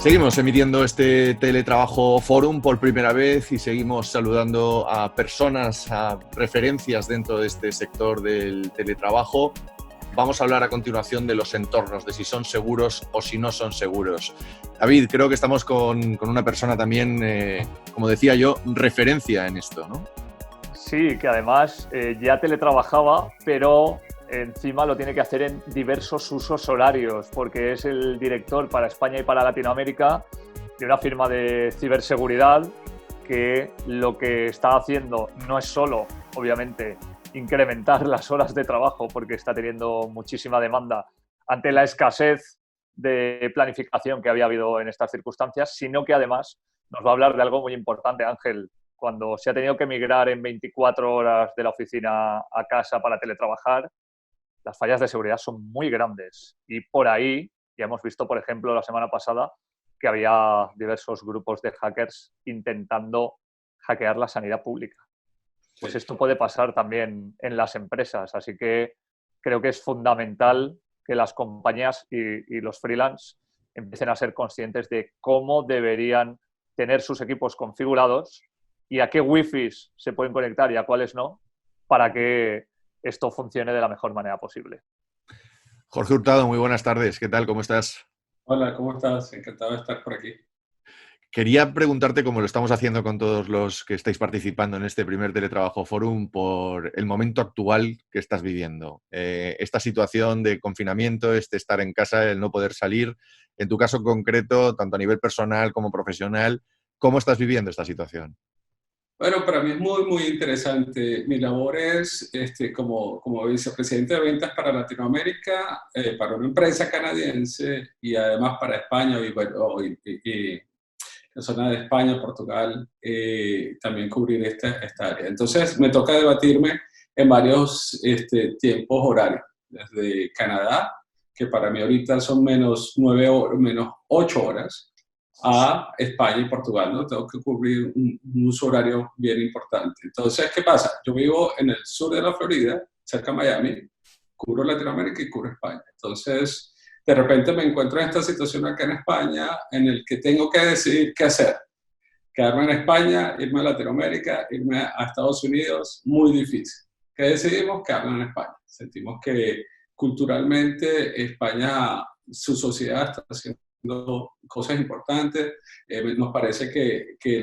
Seguimos emitiendo este teletrabajo forum por primera vez y seguimos saludando a personas, a referencias dentro de este sector del teletrabajo. Vamos a hablar a continuación de los entornos, de si son seguros o si no son seguros. David, creo que estamos con una persona también, como decía yo, referencia en esto, ¿no? Sí, que además ya teletrabajaba, pero encima lo tiene que hacer en diversos usos horarios, porque es el director para España y para Latinoamérica de una firma de ciberseguridad que lo que está haciendo no es solo, obviamente, incrementar las horas de trabajo, porque está teniendo muchísima demanda ante la escasez de planificación que había habido en estas circunstancias, sino que además nos va a hablar de algo muy importante, Ángel. Cuando se ha tenido que migrar en 24 horas de la oficina a casa para teletrabajar, las fallas de seguridad son muy grandes. Y por ahí, ya hemos visto, por ejemplo, la semana pasada, que había diversos grupos de hackers intentando hackear la sanidad pública. Pues esto puede pasar también en las empresas. Así que creo que es fundamental que las compañías y los freelance empiecen a ser conscientes de cómo deberían tener sus equipos configurados y a qué wifis se pueden conectar y a cuáles no, para que esto funcione de la mejor manera posible. Jorge Hurtado, muy buenas tardes. ¿Qué tal? ¿Cómo estás? Hola, ¿cómo estás? Encantado de estar por aquí. Quería preguntarte, como lo estamos haciendo con todos los que estáis participando en este primer Teletrabajo Forum, por el momento actual que estás viviendo. Esta situación de confinamiento, este estar en casa, el no poder salir, en tu caso concreto, tanto a nivel personal como profesional, ¿cómo estás viviendo esta situación? Bueno, para mí es muy interesante. Mi labor es como vicepresidente de ventas para Latinoamérica, para una empresa canadiense y además para España y la zona de España, Portugal, también cubrir esta área. Entonces me toca debatirme en varios tiempos horarios, desde Canadá, que para mí ahorita son menos 8 horas, a España y Portugal, ¿no? Tengo que cubrir un uso horario bien importante. Entonces, ¿qué pasa? Yo vivo en el sur de la Florida, cerca de Miami, cubro Latinoamérica y cubro España. Entonces, de repente me encuentro en esta situación acá en España en el que tengo que decidir qué hacer. Quedarme en España, irme a Latinoamérica, irme a Estados Unidos, muy difícil. ¿Qué decidimos? Quedarnos en España. Sentimos que culturalmente España, su sociedad está haciendo cosas importantes. Nos parece que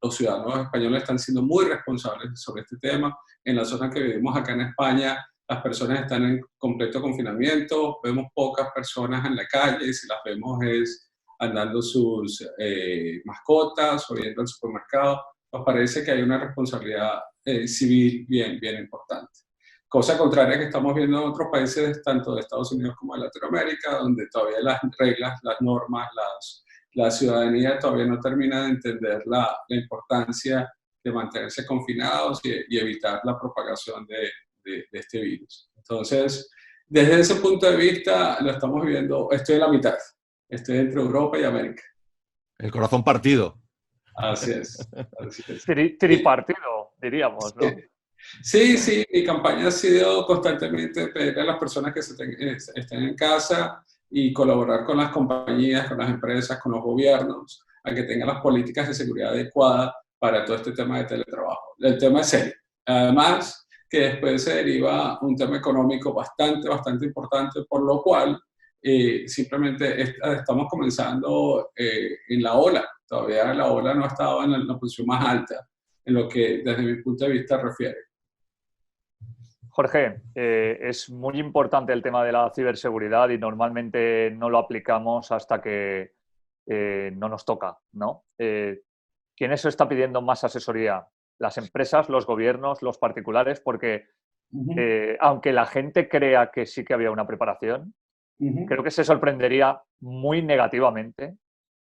los ciudadanos españoles están siendo muy responsables sobre este tema. En la zona que vivimos acá en España, las personas están en completo confinamiento, vemos pocas personas en la calle y si las vemos es andando sus mascotas o yendo al supermercado. Nos parece que hay una responsabilidad civil bien importante. Cosa contraria que estamos viendo en otros países, tanto de Estados Unidos como de Latinoamérica, donde todavía las reglas, las normas, la ciudadanía todavía no termina de entender la importancia de mantenerse confinados y evitar la propagación de este virus. Entonces, desde ese punto de vista, lo estamos viviendo, estoy en la mitad, estoy entre Europa y América. El corazón partido. Así es. Así es. Tripartido, diríamos, ¿no? Sí, mi campaña ha sido constantemente pedirle a las personas que estén en casa y colaborar con las compañías, con las empresas, con los gobiernos, a que tengan las políticas de seguridad adecuadas para todo este tema de teletrabajo. El tema es serio. Además, que después se deriva un tema económico bastante importante, por lo cual simplemente estamos comenzando en la ola. Todavía la ola no ha estado en la posición más alta, en lo que desde mi punto de vista refiere. Jorge, es muy importante el tema de la ciberseguridad y normalmente no lo aplicamos hasta que no nos toca, ¿no? ¿Quién eso está pidiendo más asesoría? ¿Las empresas, los gobiernos, los particulares? Porque aunque la gente crea que sí que había una preparación, creo que se sorprendería muy negativamente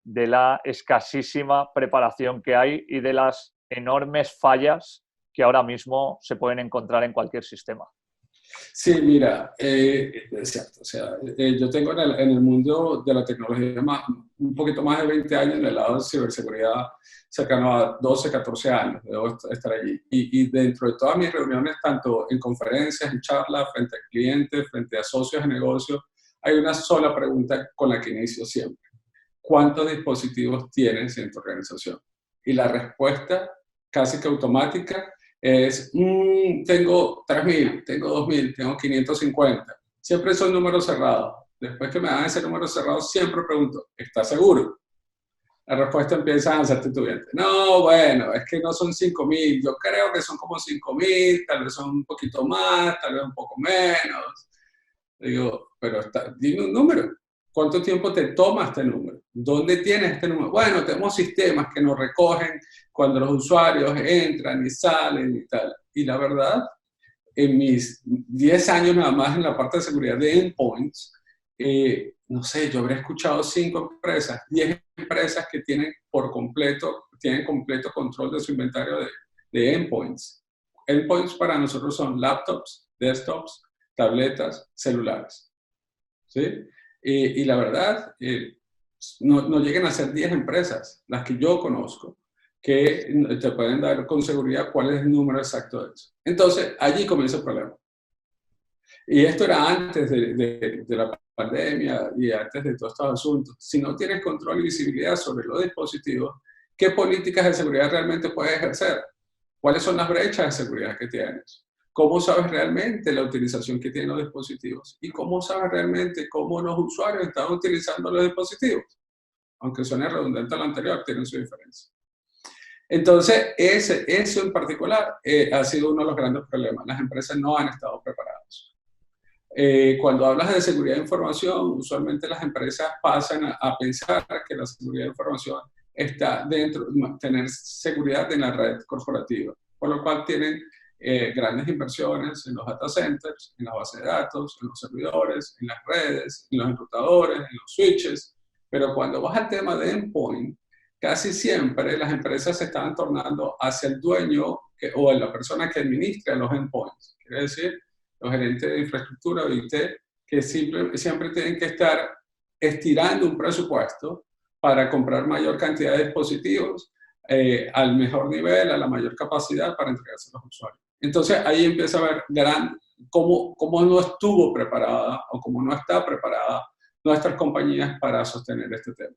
de la escasísima preparación que hay y de las enormes fallas que ahora mismo se pueden encontrar en cualquier sistema. Sí, mira, es cierto. O sea, yo tengo en el mundo de la tecnología un poquito más de 20 años en el lado de ciberseguridad, cercano a 12, 14 años, debo estar allí. Y dentro de todas mis reuniones, tanto en conferencias, en charlas, frente a clientes, frente a socios de negocio, hay una sola pregunta con la que inicio siempre. ¿cuántos dispositivos tienes en tu organización? Y la respuesta casi que automática es, tengo 3.000, tengo 2.000, tengo 550. Siempre son números cerrados. Después que me dan ese número cerrado, siempre pregunto, ¿estás seguro? La respuesta empieza a ser titubeante. No, bueno, es que no son 5.000, yo creo que son como 5.000, tal vez son un poquito más, tal vez un poco menos. Digo, pero dime un número. ¿Cuánto tiempo te toma este número? ¿Dónde tienes este número? Bueno, tenemos sistemas que nos recogen cuando los usuarios entran y salen y tal. Y la verdad, en mis 10 años nada más en la parte de seguridad de endpoints, no sé, yo habré escuchado 5 empresas, 10 empresas que tienen completo control de su inventario de endpoints. Endpoints para nosotros son laptops, desktops, tabletas, celulares. ¿Sí? Y la verdad, no llegan a ser 10 empresas, las que yo conozco, que te pueden dar con seguridad cuál es el número exacto de eso. Entonces, allí comienza el problema. Y esto era antes de la pandemia y antes de todos estos asuntos. Si no tienes control y visibilidad sobre los dispositivos, ¿qué políticas de seguridad realmente puedes ejercer? ¿Cuáles son las brechas de seguridad que tienes? ¿Cómo sabes realmente la utilización que tienen los dispositivos? ¿Y cómo sabes realmente cómo los usuarios están utilizando los dispositivos? Aunque suene redundante a lo anterior, tienen su diferencia. Entonces, eso en particular ha sido uno de los grandes problemas. Las empresas no han estado preparadas. Cuando hablas de seguridad de información, usualmente las empresas pasan a pensar que la seguridad de información está dentro, tener seguridad en la red corporativa, por lo cual tienen grandes inversiones en los data centers, en las bases de datos, en los servidores, en las redes, en los enrutadores, en los switches. Pero cuando vas al tema de endpoint, casi siempre las empresas se están tornando hacia el dueño o la persona que administra los endpoints. Quiere decir, los gerentes de infraestructura o IT, que siempre tienen que estar estirando un presupuesto para comprar mayor cantidad de dispositivos al mejor nivel, a la mayor capacidad para entregarse a los usuarios. Entonces ahí empieza a ver cómo no estuvo preparada o cómo no está preparada nuestras compañías para sostener este tema.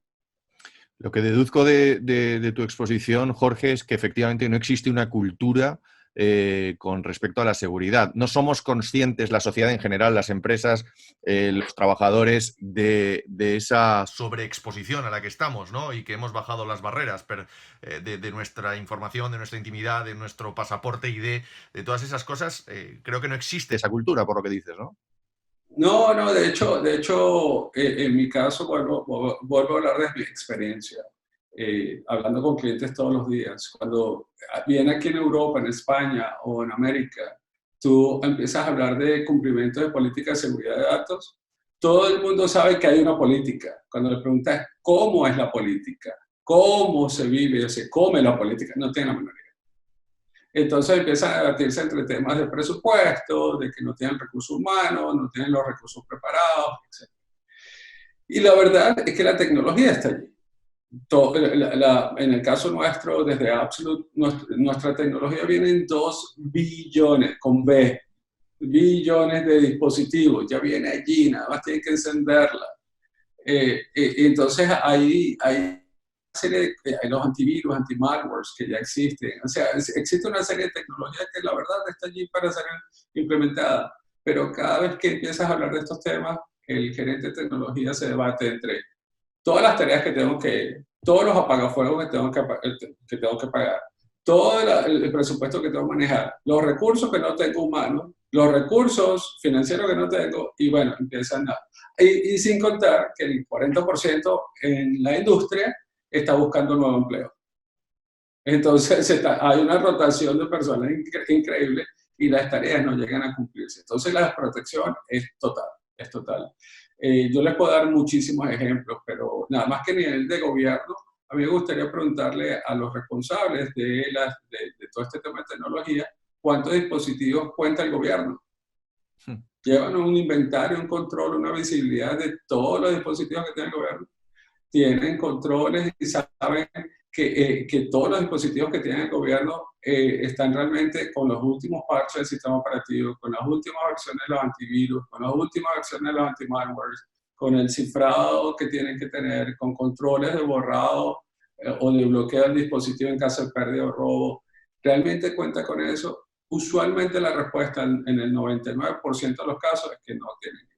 Lo que deduzco de tu exposición, Jorge, es que efectivamente no existe una cultura con respecto a la seguridad. No somos conscientes, la sociedad en general, las empresas, los trabajadores, de esa sobreexposición a la que estamos, ¿no? Y que hemos bajado las barreras de nuestra información, de nuestra intimidad, de nuestro pasaporte ID, de todas esas cosas. Creo que no existe esa cultura, por lo que dices, ¿no? No, de hecho, en mi caso, vuelvo a hablar de mi experiencia. Hablando con clientes todos los días. Cuando viene aquí en Europa, en España o en América, tú empiezas a hablar de cumplimiento de política de seguridad de datos, todo el mundo sabe que hay una política. Cuando le preguntas cómo es la política, cómo se vive o se come la política, no tiene la menor idea. Entonces empiezan a debatirse entre temas de presupuesto, de que no tienen recursos humanos, no tienen los recursos preparados, etc. Y la verdad es que la tecnología está allí. En el caso nuestro, desde Absolute, nuestra tecnología viene en 2 billones, con B, billones de dispositivos, ya viene allí, nada más tienen que encenderla. Entonces hay los antivirus, antimalwares que ya existen, o sea, existe una serie de tecnologías que la verdad está allí para ser implementada, pero cada vez que empiezas a hablar de estos temas, el gerente de tecnología se debate entre todas las tareas todos los apagafuegos que tengo que pagar, todo el presupuesto que tengo que manejar, los recursos que no tengo humanos, los recursos financieros que no tengo, y bueno, empiezan y sin contar que el 40% en la industria está buscando un nuevo empleo. Entonces hay una rotación de personas increíble y las tareas no llegan a cumplirse. Entonces la desprotección es total. Yo les puedo dar muchísimos ejemplos, pero nada más que a nivel de gobierno, a mí me gustaría preguntarle a los responsables de todo este tema de tecnología, ¿cuántos dispositivos cuenta el gobierno? Llevan un inventario, un control, una visibilidad de todos los dispositivos que tiene el gobierno. Tienen controles y saben que todos los dispositivos que tiene el gobierno están realmente con los últimos parches del sistema operativo, con las últimas versiones de los antivirus, con las últimas versiones de los antimalwares, con el cifrado que tienen que tener, con controles de borrado o de bloqueo del dispositivo en caso de pérdida o robo, ¿realmente cuenta con eso? Usualmente la respuesta en el 99% de los casos es que no tienen.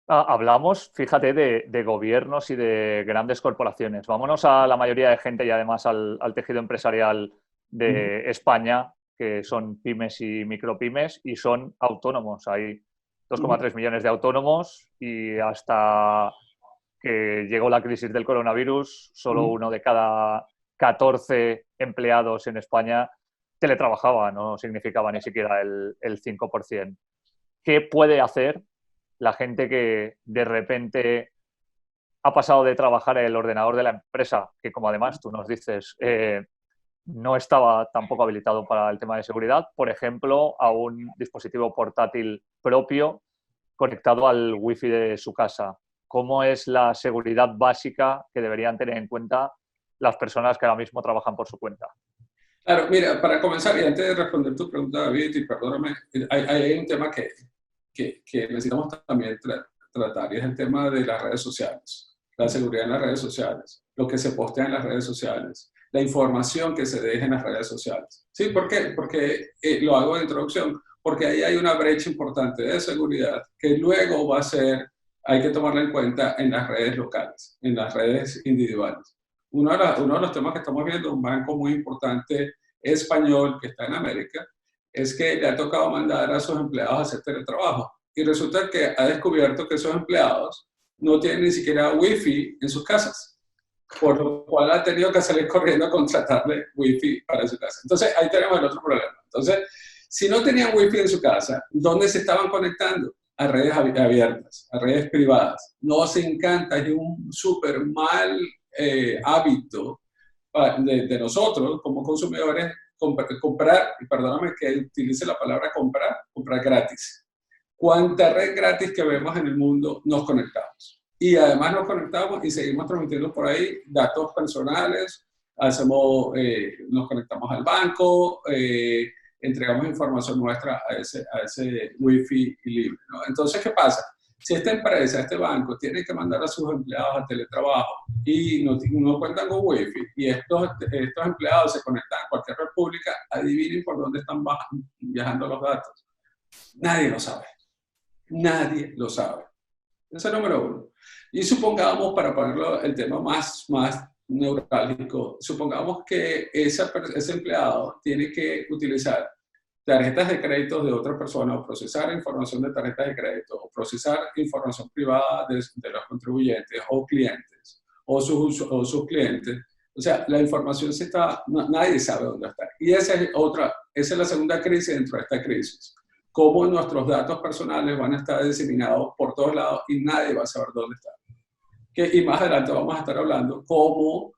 Hablamos, fíjate, de gobiernos y de grandes corporaciones. Vámonos a la mayoría de gente y además al tejido empresarial de España, que son pymes y micropymes, y son autónomos. Hay 2,3 millones de autónomos y hasta que llegó la crisis del coronavirus, solo uno de cada 14 empleados en España teletrabajaba, no significaba ni siquiera el 5%. ¿Qué puede hacer la gente que de repente ha pasado de trabajar en el ordenador de la empresa, que como además tú nos dices, no estaba tampoco habilitado para el tema de seguridad, por ejemplo, a un dispositivo portátil propio conectado al wifi de su casa? ¿Cómo es la seguridad básica que deberían tener en cuenta las personas que ahora mismo trabajan por su cuenta? Claro, mira, para comenzar, y antes de responder tu pregunta, David, y perdóname, hay un tema que necesitamos también tratar, y es el tema de las redes sociales, la seguridad en las redes sociales, lo que se postea en las redes sociales, la información que se deja en las redes sociales. ¿Sí? ¿Por qué? Porque lo hago de introducción, porque ahí hay una brecha importante de seguridad que luego va a ser, hay que tomarla en cuenta en las redes locales, en las redes individuales. Uno de los temas que estamos viendo, un banco muy importante español que está en América, es que le ha tocado mandar a sus empleados a hacer teletrabajo. Y resulta que ha descubierto que esos empleados no tienen ni siquiera wifi en sus casas, por lo cual ha tenido que salir corriendo a contratarle wifi para su casa. Entonces, ahí tenemos el otro problema. Entonces, si no tenían wifi en su casa, ¿dónde se estaban conectando? A redes abiertas, a redes privadas. Nos encanta, es un súper mal hábito de nosotros como consumidores, comprar, y perdóname que utilice la palabra comprar gratis. Cuánta red gratis que vemos en el mundo nos conectamos. Y además nos conectamos y seguimos transmitiendo por ahí datos personales, nos conectamos al banco, entregamos información nuestra a ese wifi libre, ¿no? Entonces, ¿qué pasa? Si esta empresa, este banco, tiene que mandar a sus empleados a teletrabajo y no cuentan con wifi, y estos empleados se conectan a cualquier república, adivinen por dónde están viajando los datos. Nadie lo sabe. Nadie lo sabe. Ese es el número uno. Y supongamos, para ponerlo el tema más neurálgico, supongamos que ese empleado tiene que utilizar tarjetas de crédito de otra persona, o procesar información de tarjetas de crédito, o procesar información privada de los contribuyentes o clientes, o sus clientes. O sea, la información nadie sabe dónde está. Y esa es la segunda crisis dentro de esta crisis. Cómo nuestros datos personales van a estar diseminados por todos lados y nadie va a saber dónde están. Y más adelante vamos a estar hablando cómo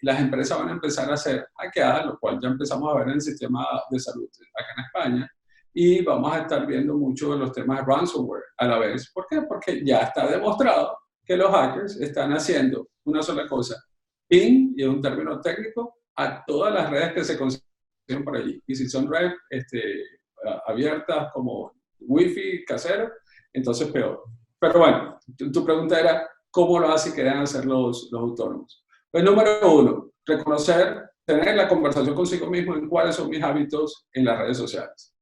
las empresas van a empezar a ser hackeadas, lo cual ya empezamos a ver en el sistema de salud acá en España, y vamos a estar viendo mucho de los temas de ransomware a la vez. ¿Por qué? Porque ya está demostrado que los hackers están haciendo una sola cosa, ping, y es un término técnico, a todas las redes que se consiguen por allí. Y si son redes abiertas como wifi casero, entonces peor. Pero bueno, tu pregunta era, ¿cómo lo hacen y qué deben hacer los autónomos? Pues número uno, tener la conversación consigo mismo en cuáles son mis hábitos en las redes sociales.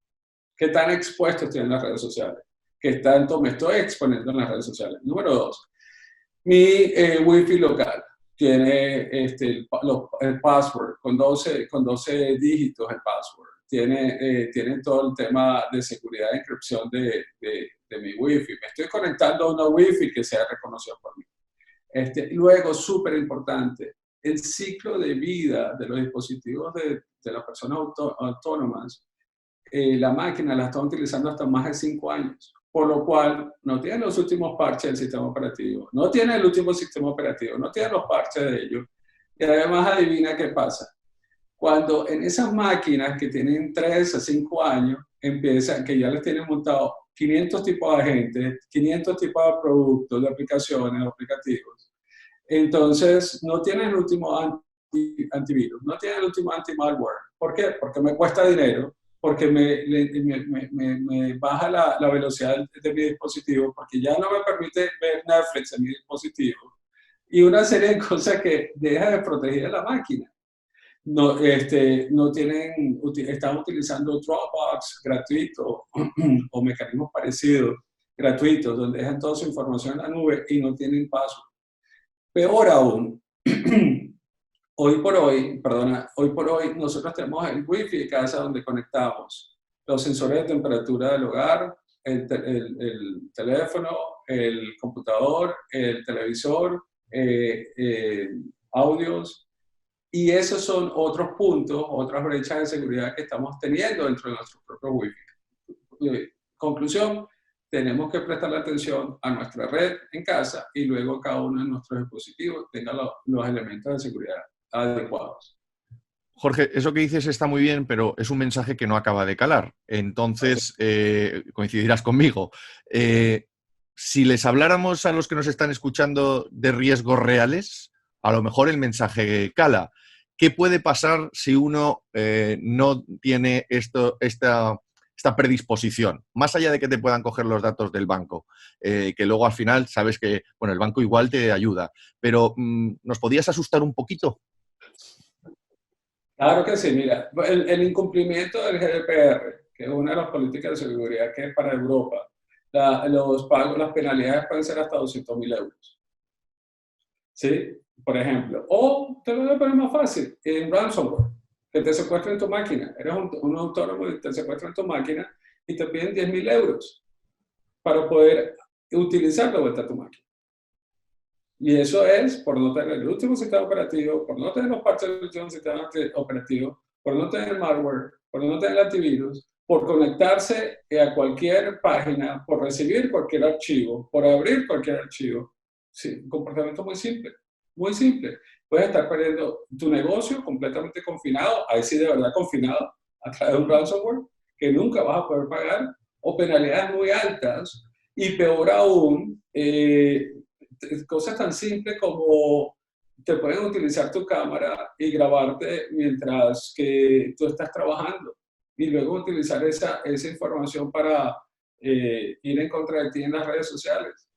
¿Qué tan expuesto estoy en las redes sociales? ¿Qué tanto me estoy exponiendo en las redes sociales? Número dos, mi wifi local tiene el password, con 12 dígitos el password. Tiene todo el tema de seguridad de encripción de mi wifi. Me estoy conectando a una wifi que sea reconocida por mí. Luego, súper importante, el ciclo de vida de los dispositivos de las personas autónomas. La máquina la están utilizando hasta más de 5 años, por lo cual no tienen los últimos parches del sistema operativo, no tiene el último sistema operativo, no tiene los parches de ellos. Y además, adivina qué pasa. Cuando en esas máquinas que tienen 3 a 5 años, que ya les tienen montado 500 tipos de agentes, 500 tipos de productos, de aplicaciones, de aplicativos, entonces no tienen el último antivirus, no tienen el último anti-malware. ¿Por qué? Porque me cuesta dinero porque me baja la velocidad de mi dispositivo, porque ya no me permite ver Netflix en mi dispositivo, y una serie de cosas que deja de proteger a la máquina. No, están utilizando Dropbox gratuito o mecanismos parecidos, gratuitos, donde dejan toda su información en la nube y no tienen paso. Peor aún, hoy por hoy nosotros tenemos el Wi-Fi de casa donde conectamos los sensores de temperatura del hogar, el teléfono, el computador, el televisor, audios, y esos son otros puntos, otras brechas de seguridad que estamos teniendo dentro de nuestro propio Wi-Fi. Conclusión, tenemos que prestarle atención a nuestra red en casa y luego cada uno de nuestros dispositivos tenga los elementos de seguridad adecuados. Jorge, eso que dices está muy bien, pero es un mensaje que no acaba de calar. Entonces, coincidirás conmigo. Si les habláramos a los que nos están escuchando de riesgos reales, a lo mejor el mensaje cala. ¿Qué puede pasar si uno no tiene esta predisposición? Más allá de que te puedan coger los datos del banco, que luego al final sabes que el banco igual te ayuda. Pero, ¿nos podías asustar un poquito? Claro que sí. Mira, el incumplimiento del GDPR, que es una de las políticas de seguridad que es para Europa, las penalidades pueden ser hasta 200.000 euros. ¿Sí? Por ejemplo. O te lo voy a poner más fácil, en ransomware, que te secuestren tu máquina. Eres un autónomo y te secuestran tu máquina y te piden 10.000 euros para poder utilizar de vuelta tu máquina. Y eso es por no tener el último sistema operativo, por no tener los parches del último sistema operativo, por no tener malware, por no tener antivirus, por conectarse a cualquier página, por recibir cualquier archivo, por abrir cualquier archivo. Sí, un comportamiento muy simple, muy simple. Puedes estar perdiendo tu negocio completamente confinado, ahí sí de verdad confinado, a través de un ransomware que nunca vas a poder pagar, o penalidades muy altas, y peor aún, cosas tan simples como te pueden utilizar tu cámara y grabarte mientras que tú estás trabajando y luego utilizar esa información para ir en contra de ti en las redes sociales.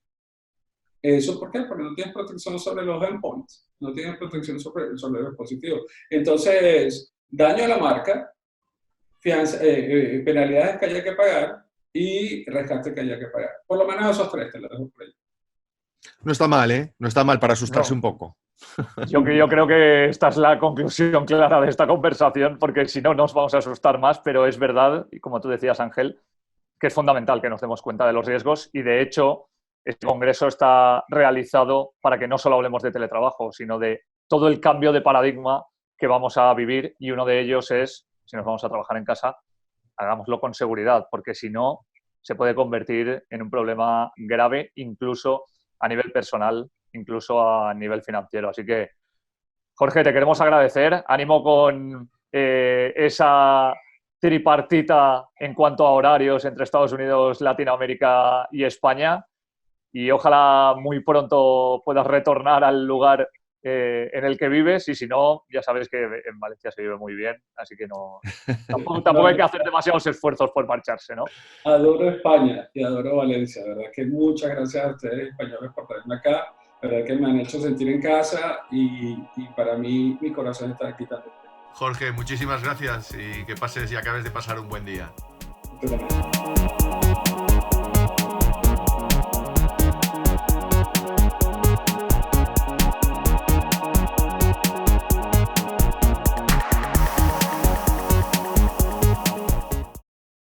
¿Eso por qué? Porque no tienes protección sobre los endpoints, no tienes protección sobre el dispositivo. Entonces, daño a la marca, penalidades que haya que pagar y rescate que haya que pagar. Por lo menos esos tres te los dejo por ahí. No está mal, ¿eh? No está mal para asustarse un poco. Yo creo que esta es la conclusión clara de esta conversación, porque si no nos vamos a asustar más, pero es verdad, y como tú decías, Ángel, que es fundamental que nos demos cuenta de los riesgos y, de hecho, este congreso está realizado para que no solo hablemos de teletrabajo, sino de todo el cambio de paradigma que vamos a vivir, y uno de ellos es, si nos vamos a trabajar en casa, hagámoslo con seguridad, porque si no, se puede convertir en un problema grave, incluso a nivel personal, incluso a nivel financiero. Así que, Jorge, te queremos agradecer. Ánimo con esa tripartita en cuanto a horarios entre Estados Unidos, Latinoamérica y España. Y ojalá muy pronto puedas retornar al lugar en el que vives, y si no, ya sabes que en Valencia se vive muy bien, así que tampoco hay que hacer demasiados esfuerzos por marcharse, ¿no? Adoro España y adoro Valencia, la verdad que muchas gracias a ustedes españoles por traerme acá, la verdad que me han hecho sentir en casa y para mí mi corazón está aquí también. Jorge, muchísimas gracias y que pases y acabes de pasar un buen día. Tú también.